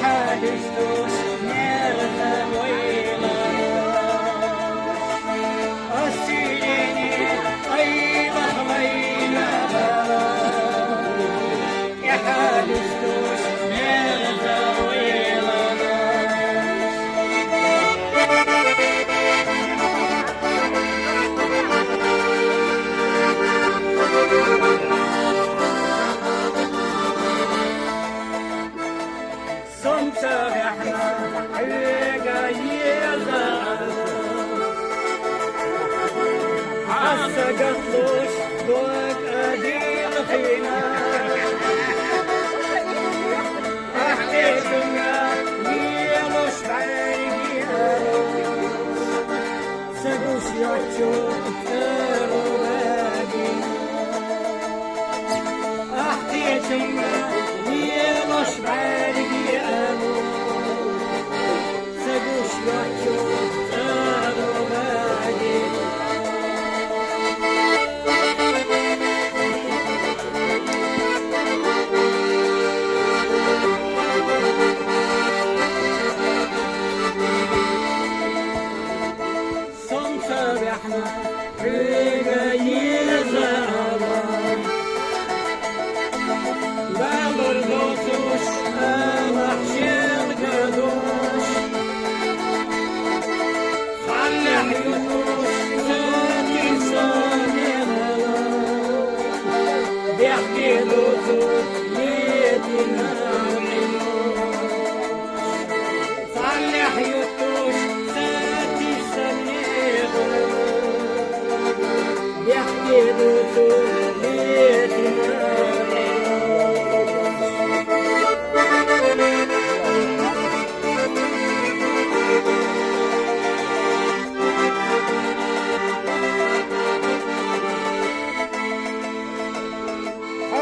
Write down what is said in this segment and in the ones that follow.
حادث نرثى ويلا السيرين أيضا خلينا يا حادث نرثى ويلا صمت احنا حقا يزال عسقطوش ضوء قديم خينا احتيجنا يلوش بعيدها سقوش يوتشو ترو باقي احتيجنا يلوش بعيدها سقوش يوتشو ترو باقي صمت احنا حقا يزال بمرضوش محشر قدوش صلح يدوش ساكن صامنا بيحكي دوتوش ليتنا صلح يدوش ساكن صامنا بيحكي دوتوش ليتنا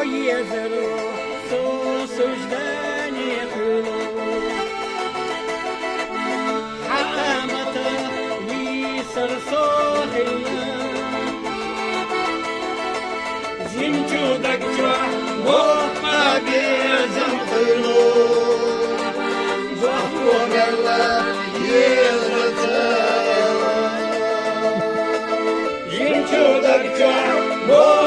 يزرو صوص وجداني قلوب حقامته يسر صوح جنجو دقجوح وقما بيزم قلوب جوح وقلا يزرتها جنجو دقجوح